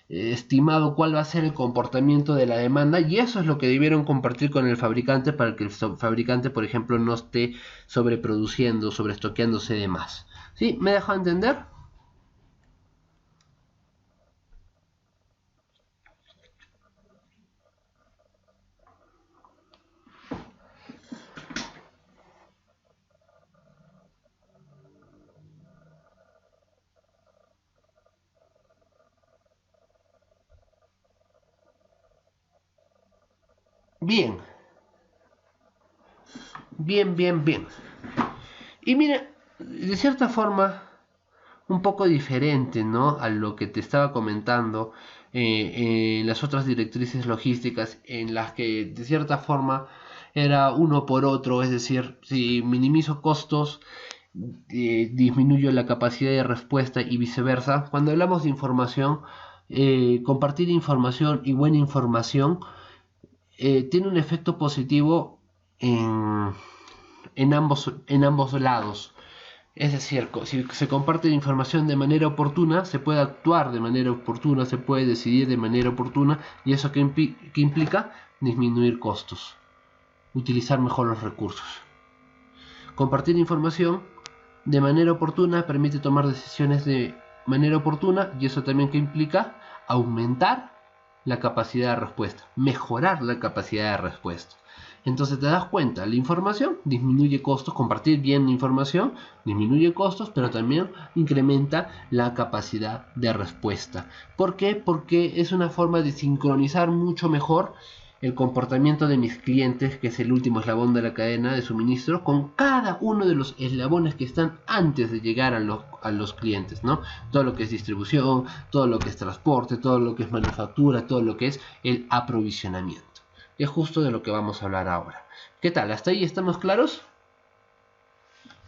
estimado cuál va a ser el comportamiento de la demanda, y eso es lo que debieron compartir con el fabricante para que el fabricante, por ejemplo, no esté sobreproduciendo, sobreestoqueándose de más. ¿Sí? ¿Me dejó entender? Bien, bien. Y mira, de cierta forma, un poco diferente, ¿no? A lo que te estaba comentando en las otras directrices logísticas, en las que de cierta forma era uno por otro, es decir, si minimizo costos, disminuyo la capacidad de respuesta y viceversa. Cuando hablamos de información, compartir información y buena información tiene un efecto positivo en ambos lados. Es decir, si se comparte la información de manera oportuna, se puede actuar de manera oportuna, se puede decidir de manera oportuna, y eso que implica disminuir costos, utilizar mejor los recursos. Compartir información de manera oportuna permite tomar decisiones de manera oportuna, y eso también que implica aumentar la capacidad de respuesta, mejorar la capacidad de respuesta. Entonces te das cuenta, la información disminuye costos, compartir bien la información disminuye costos, pero también incrementa la capacidad de respuesta. ¿Por qué? Porque es una forma de sincronizar mucho mejor el comportamiento de mis clientes, que es el último eslabón de la cadena de suministro, con cada uno de los eslabones que están antes de llegar a los clientes, ¿no? Todo lo que es distribución, todo lo que es transporte, todo lo que es manufactura, todo lo que es el aprovisionamiento. Es justo de lo que vamos a hablar ahora. ¿Qué tal? ¿Hasta ahí estamos claros?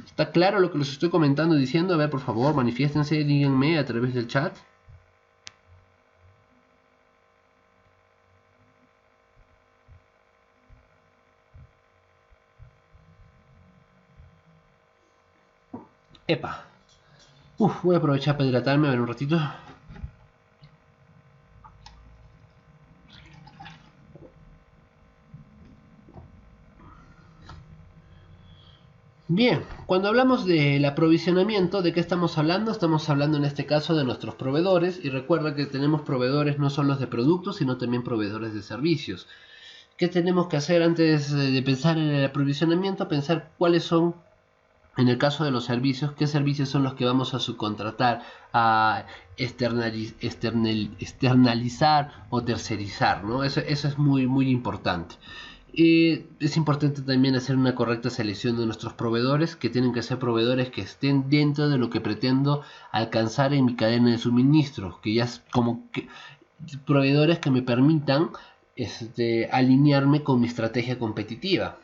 ¿Está claro lo que les estoy comentando, diciendo? A ver, por favor, manifiéstense, díganme a través del chat. Epa. Voy a aprovechar para hidratarme, a ver un ratito. Bien, cuando hablamos del aprovisionamiento, ¿de qué estamos hablando? Estamos hablando en este caso de nuestros proveedores, y recuerda que tenemos proveedores no solo de productos, sino también proveedores de servicios. ¿Qué tenemos que hacer antes de pensar en el aprovisionamiento? Pensar cuáles son, en el caso de los servicios, qué servicios son los que vamos a subcontratar, a externalizar o tercerizar, ¿no? Eso es muy, muy importante. Es importante también hacer una correcta selección de nuestros proveedores, que tienen que ser proveedores que estén dentro de lo que pretendo alcanzar en mi cadena de suministro, que ya es como que proveedores que me permitan alinearme con mi estrategia competitiva.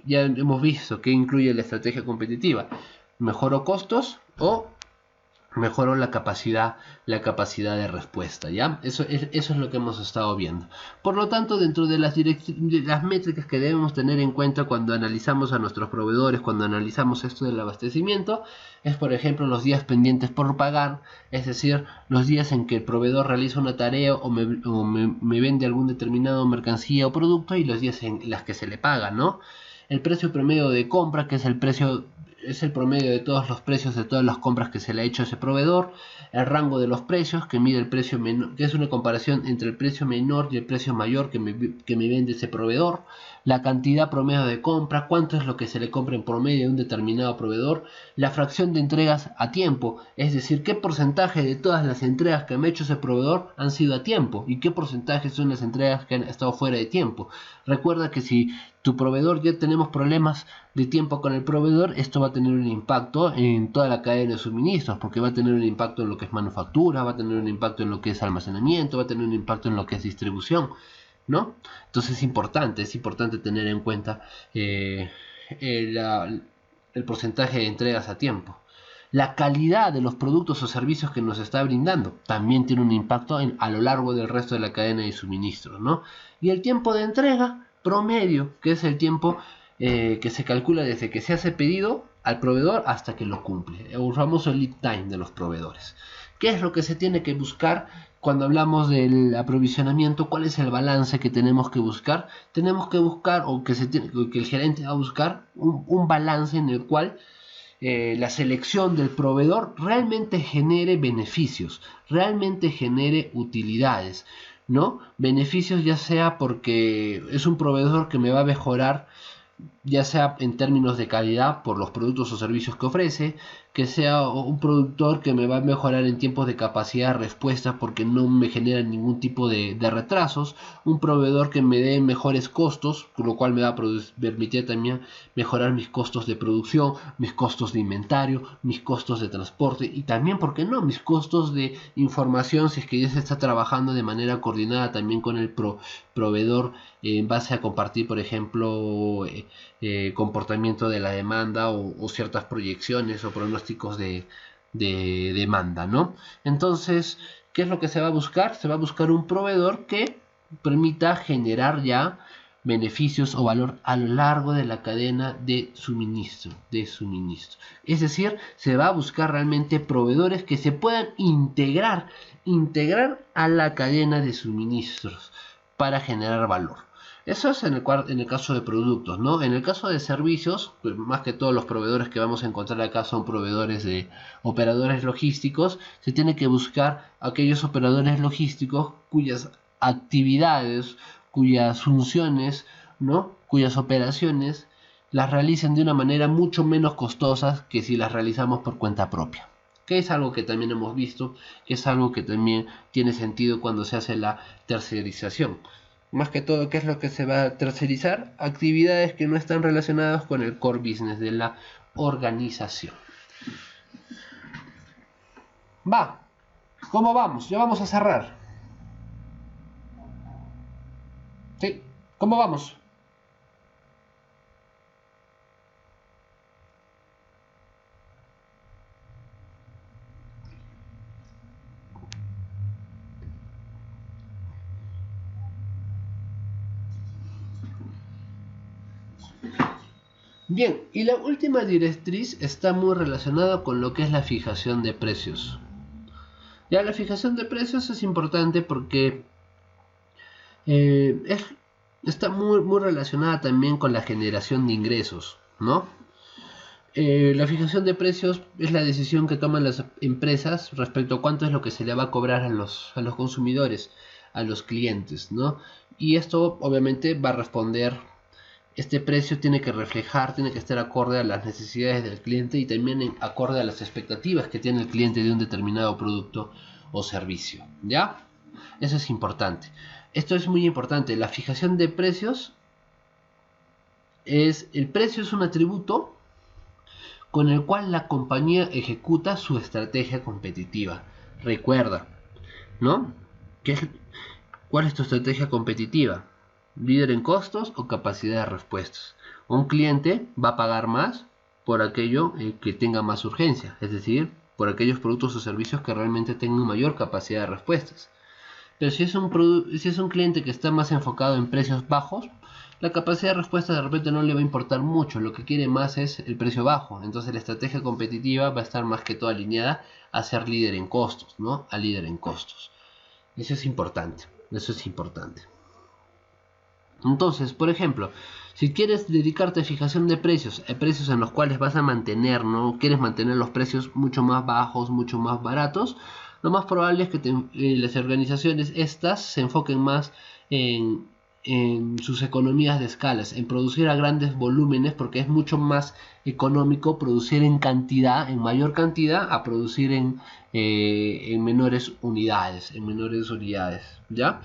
Ya hemos visto que incluye la estrategia competitiva. Mejoro costos o mejoró la capacidad de respuesta, ¿ya? Eso es lo que hemos estado viendo. Por lo tanto, dentro de las métricas que debemos tener en cuenta cuando analizamos a nuestros proveedores, cuando analizamos esto del abastecimiento, es por ejemplo los días pendientes por pagar, es decir, los días en que el proveedor realiza una tarea o me vende algún determinado mercancía o producto, y los días en las que se le paga, ¿no? El precio promedio de compra, que es el promedio de todos los precios de todas las compras que se le ha hecho a ese proveedor. El rango de los precios, que mide el precio menor, que es una comparación entre el precio menor y el precio mayor que me vende ese proveedor. La cantidad promedio de compra, cuánto es lo que se le compra en promedio de un determinado proveedor. La fracción de entregas a tiempo, es decir, qué porcentaje de todas las entregas que me ha hecho ese proveedor han sido a tiempo y qué porcentaje son las entregas que han estado fuera de tiempo. Recuerda que si tu proveedor, ya tenemos problemas de tiempo con el proveedor, esto va a tener un impacto en toda la cadena de suministros, porque va a tener un impacto en lo que es manufactura, va a tener un impacto en lo que es almacenamiento, va a tener un impacto en lo que es distribución, ¿no? Entonces es importante tener en cuenta el porcentaje de entregas a tiempo. La calidad de los productos o servicios que nos está brindando también tiene un impacto a lo largo del resto de la cadena de suministros, ¿no? Y el tiempo de entrega promedio, que es el tiempo que se calcula desde que se hace pedido al proveedor hasta que lo cumple, el famoso lead time de los proveedores. ¿Qué es lo que se tiene que buscar cuando hablamos del aprovisionamiento? ¿Cuál es el balance que tenemos que buscar? Tenemos que buscar, o que el gerente va a buscar, un balance en el cual la selección del proveedor realmente genere beneficios, realmente genere utilidades, ¿no? Beneficios ya sea porque es un proveedor que me va a mejorar, ya sea en términos de calidad por los productos o servicios que ofrece, que sea un productor que me va a mejorar en tiempos de capacidad de respuesta porque no me genera ningún tipo de retrasos, un proveedor que me dé mejores costos, con lo cual me va a permitir también mejorar mis costos de producción, mis costos de inventario, mis costos de transporte y también, ¿por qué no?, mis costos de información, si es que ya se está trabajando de manera coordinada también con el proveedor en base a compartir, por ejemplo, comportamiento de la demanda o ciertas proyecciones o pronósticos de demanda, ¿no? Entonces, ¿Qué es lo que se va a buscar? Se va a buscar un proveedor que permita generar ya beneficios o valor a lo largo de la cadena de suministro, Es decir, se va a buscar realmente proveedores que se puedan integrar a la cadena de suministros para generar valor. Eso es en el caso de productos, ¿no? En el caso de servicios, pues más que todos los proveedores que vamos a encontrar acá son proveedores de operadores logísticos. Se tiene que buscar aquellos operadores logísticos cuyas actividades, cuyas funciones, ¿no? Cuyas operaciones las realicen de una manera mucho menos costosa que si las realizamos por cuenta propia. Que es algo que también hemos visto, que es algo que también tiene sentido cuando se hace la tercerización. Más que todo, ¿qué es lo que se va a tercerizar? Actividades que no están relacionadas con el core business de la organización. ¿Cómo vamos? Ya vamos a cerrar. ¿Sí? ¿Cómo vamos? Bien, y la última directriz está muy relacionada con lo que es la fijación de precios. Ya la fijación de precios es importante porque está muy relacionada también con la generación de ingresos, ¿no? La fijación de precios es la decisión que toman las empresas respecto a cuánto es lo que se le va a cobrar a los consumidores, a los clientes, ¿no? Y esto obviamente va a responder, este precio tiene que reflejar, tiene que estar acorde a las necesidades del cliente y también acorde a las expectativas que tiene el cliente de un determinado producto o servicio, ¿ya? Eso es importante. Esto es muy importante. La fijación de precios el precio es un atributo con el cual la compañía ejecuta su estrategia competitiva. Recuerda, ¿no? ¿Cuál es tu estrategia competitiva? ¿Líder en costos o capacidad de respuestas? Un cliente va a pagar más por aquello que tenga más urgencia, es decir, por aquellos productos o servicios que realmente tengan mayor capacidad de respuestas. Pero si es un cliente que está más enfocado en precios bajos, la capacidad de respuesta de repente no le va a importar mucho, lo que quiere más es el precio bajo. Entonces la estrategia competitiva va a estar más que todo alineada a ser líder en costos, ¿no? A líder en costos. Eso es importante, Entonces, por ejemplo, si quieres dedicarte a fijación de precios, hay precios en los cuales vas a mantener, ¿no? Quieres mantener los precios mucho más bajos, mucho más baratos, lo más probable es que las organizaciones estas se enfoquen más en sus economías de escalas, en producir a grandes volúmenes, porque es mucho más económico producir en cantidad, en mayor cantidad, a producir en menores unidades, ¿ya?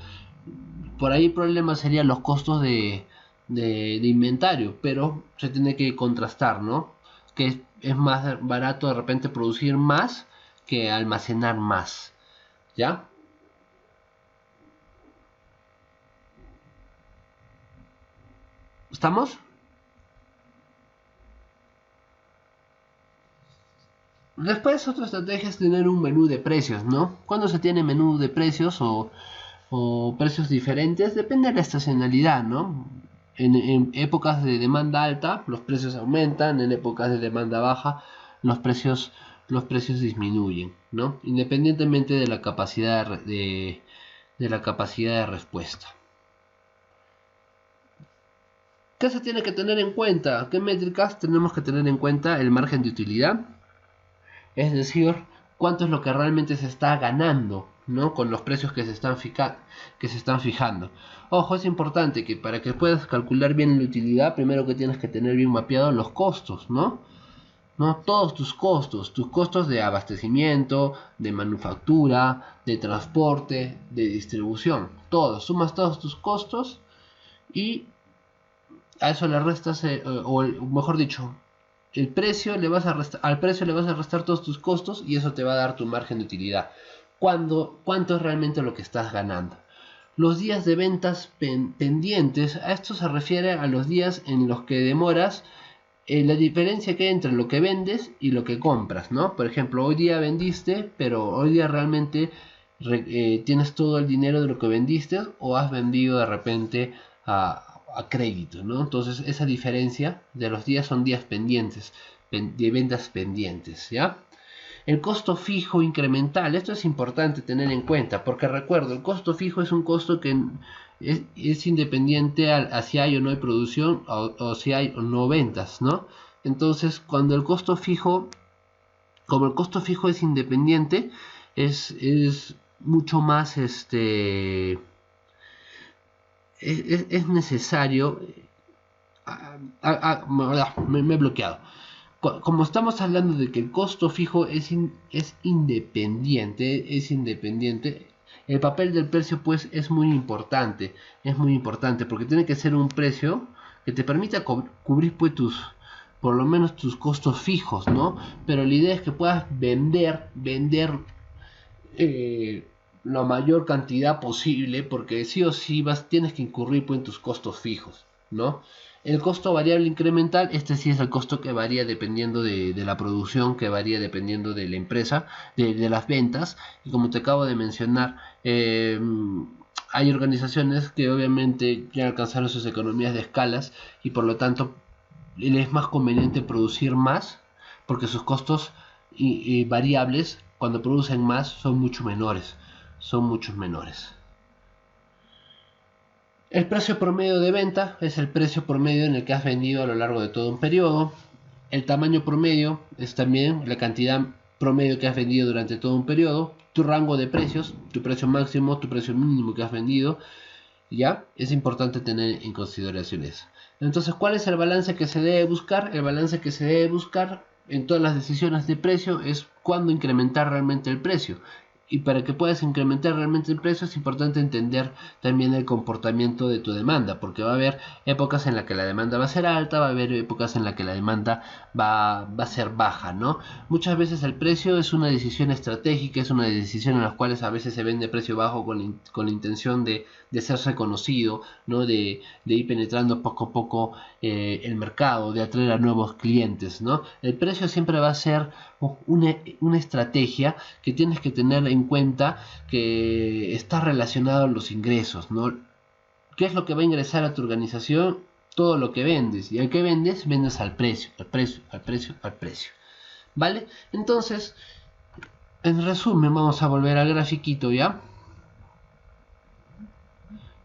Por ahí el problema serían los costos de inventario, pero se tiene que contrastar, ¿no? Que es más barato de repente producir más que almacenar más, ¿ya? ¿Estamos? Después otra estrategia es tener un menú de precios, ¿no? Cuando se tiene menú de precios o precios diferentes, depende de la estacionalidad, ¿no? En épocas de demanda alta, los precios aumentan, en épocas de demanda baja, los precios disminuyen, ¿no? Independientemente de la capacidad de la capacidad de respuesta. ¿Qué se tiene que tener en cuenta? ¿Qué métricas tenemos que tener en cuenta? El margen de utilidad, es decir, cuánto es lo que realmente se está ganando, ¿no? Con los precios que se están fijando. Ojo, es importante que para que puedas calcular bien la utilidad, primero que tienes que tener bien mapeados los costos, ¿no? No todos tus costos de abastecimiento, de manufactura, de transporte, de distribución, sumas todos tus costos y a eso le restas, mejor dicho, al precio le vas a restar todos tus costos y eso te va a dar tu margen de utilidad. ¿Cuánto es realmente lo que estás ganando? Los días de ventas pendientes, a esto se refiere a los días en los que demoras la diferencia que hay entre lo que vendes y lo que compras, ¿no? Por ejemplo, hoy día vendiste, pero hoy día realmente tienes todo el dinero de lo que vendiste o has vendido de repente a crédito, ¿no? Entonces esa diferencia de los días son días pendientes, de ventas pendientes, ¿ya? El costo fijo incremental, esto es importante tener en cuenta, porque recuerdo, el costo fijo es un costo que es independiente a si hay o no hay producción o si hay o no ventas, ¿no? Entonces, cuando el costo fijo, como el costo fijo es independiente, es mucho más, es necesario, me he bloqueado. Como estamos hablando de que el costo fijo es independiente, el papel del precio pues es muy importante porque tiene que ser un precio que te permita cubrir pues por lo menos tus costos fijos, ¿no? Pero la idea es que puedas vender la mayor cantidad posible, porque sí o sí tienes que incurrir pues, en tus costos fijos, ¿no? El costo variable incremental, este sí es el costo que varía dependiendo de la producción, que varía dependiendo de la empresa, de las ventas, y como te acabo de mencionar, hay organizaciones que obviamente ya alcanzaron sus economías de escalas y por lo tanto les es más conveniente producir más porque sus costos variables cuando producen más son mucho menores, son muchos menores. El precio promedio de venta es el precio promedio en el que has vendido a lo largo de todo un periodo. El tamaño promedio es también la cantidad promedio que has vendido durante todo un periodo. Tu rango de precios, tu precio máximo, tu precio mínimo que has vendido, ¿ya? Es importante tener en consideración eso. Entonces, ¿cuál es el balance que se debe buscar? El balance que se debe buscar en todas las decisiones de precio es cuándo incrementar realmente el precio. Y para que puedas incrementar realmente el precio es importante entender también el comportamiento de tu demanda, porque va a haber épocas en las que la demanda va a ser alta, va a haber épocas en las que la demanda va a ser baja, ¿no? Muchas veces el precio es una decisión estratégica, es una decisión en la cual a veces se vende precio bajo con la intención de ser reconocido, ¿no? De ir penetrando poco a poco el mercado, de atraer a nuevos clientes, ¿no? El precio siempre va a ser una estrategia que tienes que tener en cuenta que está relacionado a los ingresos, ¿no? ¿Qué es lo que va a ingresar a tu organización? Todo lo que vendes. ¿Y al que vendes? Vendes al precio, al precio, al precio, al precio. ¿Vale? Entonces, en resumen, vamos a volver al grafiquito, ¿ya?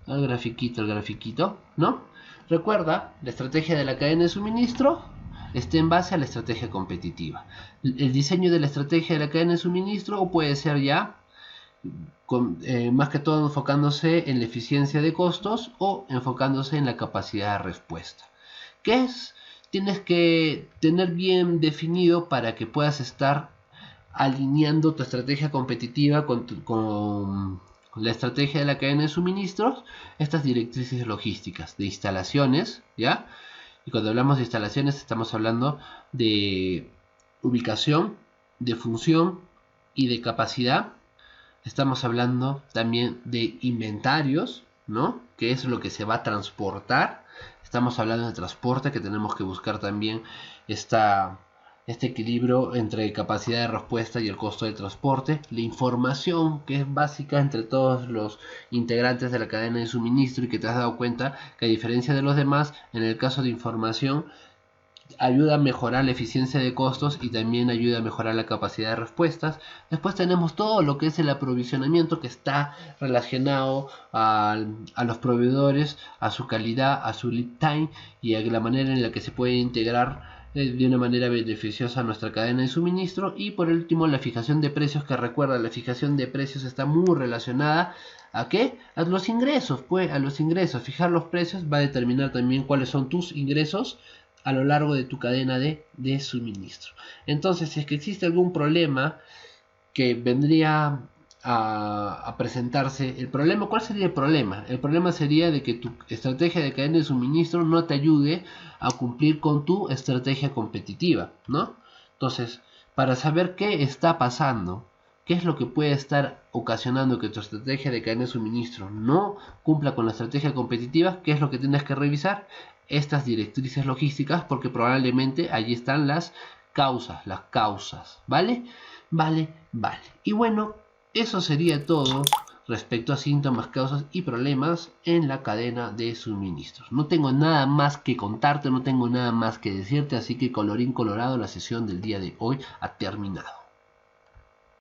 Al grafiquito, ¿no? Recuerda, la estrategia de la cadena de suministro está en base a la estrategia competitiva. El diseño de la estrategia de la cadena de suministro puede ser ya más que todo enfocándose en la eficiencia de costos o enfocándose en la capacidad de respuesta. ¿Qué es? Tienes que tener bien definido para que puedas estar alineando tu estrategia competitiva con la estrategia de la cadena de suministros, estas directrices logísticas de instalaciones, ¿ya? Y cuando hablamos de instalaciones estamos hablando de ubicación, de función y de capacidad. Estamos hablando también de inventarios, ¿no? Que es lo que se va a transportar. Estamos hablando de transporte, que tenemos que buscar también este equilibrio entre capacidad de respuesta y el costo de transporte. La información, que es básica entre todos los integrantes de la cadena de suministro y que te has dado cuenta que a diferencia de los demás, en el caso de información, ayuda a mejorar la eficiencia de costos y también ayuda a mejorar la capacidad de respuestas. Después tenemos todo lo que es el aprovisionamiento, que está relacionado a los proveedores, a su calidad, a su lead time y a la manera en la que se puede integrar de una manera beneficiosa a nuestra cadena de suministro. Y por último, la fijación de precios, que recuerda, la fijación de precios está muy relacionada ¿a qué? A los ingresos, pues a los ingresos. Fijar los precios va a determinar también cuáles son tus ingresos a lo largo de tu cadena de suministro. Entonces, si es que existe algún problema que vendría a presentarse, el problema, ¿cuál sería el problema? El problema sería de que tu estrategia de cadena de suministro no te ayude a cumplir con tu estrategia competitiva, ¿no? Entonces, para saber qué está pasando, qué es lo que puede estar ocasionando que tu estrategia de cadena de suministro no cumpla con la estrategia competitiva, ¿qué es lo que tienes que revisar? Estas directrices logísticas, porque probablemente allí están las causas, ¿vale? Vale. Y bueno, Eso sería todo respecto a síntomas, causas y problemas en la cadena de suministros. No tengo nada más que contarte, no tengo nada más que decirte, así que colorín colorado, la sesión del día de hoy ha terminado.